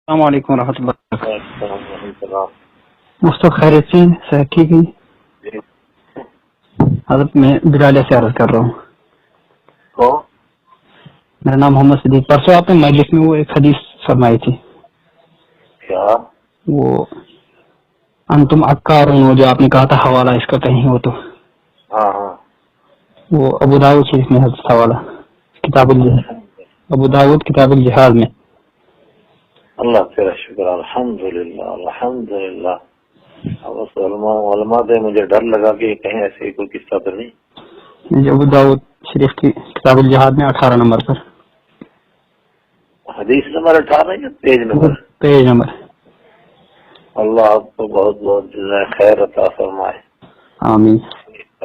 السلام علیکم ورحمۃ اللہ وبرکاتہ۔ مصطفیٰ خیریت سے صحت ٹھیک ہے؟ حضرت میں بلالیہ سے عرض کر رہا ہوں۔ میرا نام محمد صدیق۔ پرسوں آپ نے مجلس میں وہ ایک حدیث فرمائی تھی، کیا وہ انتم عکارون، جو آپ نے کہا تھا حوالہ اس کا کہیں ہو تو ہاں وہ ابو داؤد شریف میں حدیث حوالہ کتاب الجہاد، ابو داؤد کتاب الجہاد میں۔ اللہ تیرا شکر، الحمدللہ۔ بس علماء دے مجھے ڈر لگا کہ کہیں ایسے کوئی قصہ تو نہیں۔ ابو داؤد شریف کی کتاب الجہاد میں 18 نمبر پر، حدیث نمبر 18 یا پیج نمبر؟ Page number. اللہ آپ کو بہت بہت جزائے خیر عطا فرمائے، آمین۔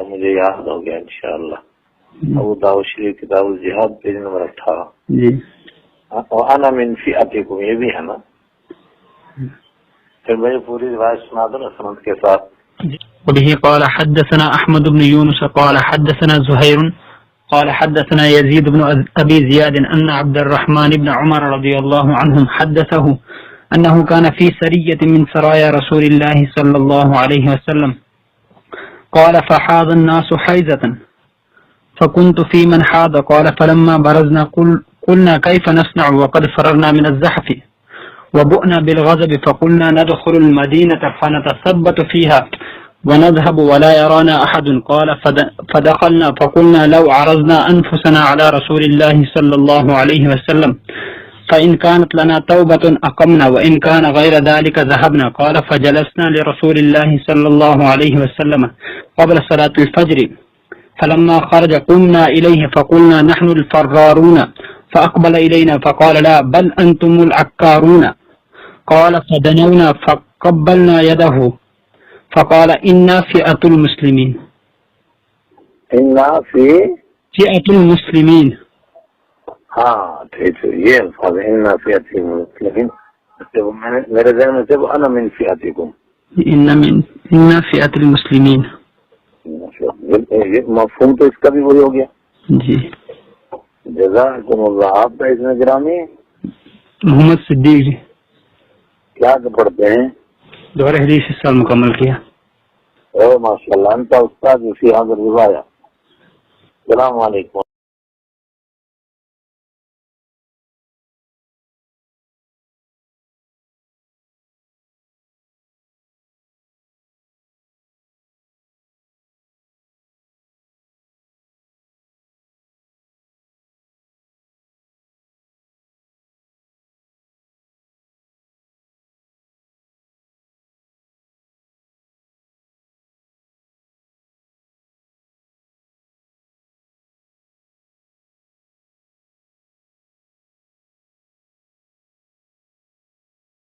مجھے یاد ہو گیا انشاءاللہ۔ ابو داؤد شریف کتاب الجہاد پیج نمبر 18۔ جی، انا من فئتکم، یہ بھی ہے نا؟ پھر مجھے پوری روایت سنا دو نا سند کے ساتھ۔ وبه قال حدثنا احمد بن يونس قال حدثنا زهير قال حدثنا يزيد بن ابي زياد ان عبد الرحمن بن عمر رضي الله عنهم حدثه انه كان في سرية من سرايا رسول الله صلى الله عليه وسلم قال فحاض الناس حيزة فكنت في من حاض قال فلما برزنا قلنا كيف نصنع وقد فررنا من الزحف وبؤنا بالغضب فقلنا ندخل المدينة فنتثبت فيها ونذهب ولا يرانا أحد قال فدخلنا فقلنا لو عرضنا أنفسنا على رسول الله صلى الله عليه وسلم فإن كانت لنا توبة أقمنا وإن كان غير ذلك ذهبنا قال فجلسنا لرسول الله صلى الله عليه وسلم قبل صلاة الفجر فلما خرج قمنا إليه فقلنا نحن الفرارون فأقبل إلينا فقال لا بل أنتم العكارون قال فدنونا فقبلنا يده فقال إنا فئة المسلمين، إنا فئة المسلمين۔ ہاں ٹھیک ہے، یہ الفاظ إنا فئة المسلمين میرے ذہن میں سے أنا من فئتكم، إنا فئة المسلمين۔ مفہوم تو اس کا بھی وہی ہو گیا۔ جی، جزاکم اللہ۔ آپ کا اس میں گرامی محمد صدیق جی، کیا پڑھتے ہیں؟ دورہ حدیث اس سال مکمل کیا۔ ماشاء اللہ، انت استاد فی حاضر روایا۔ السلام علیکم۔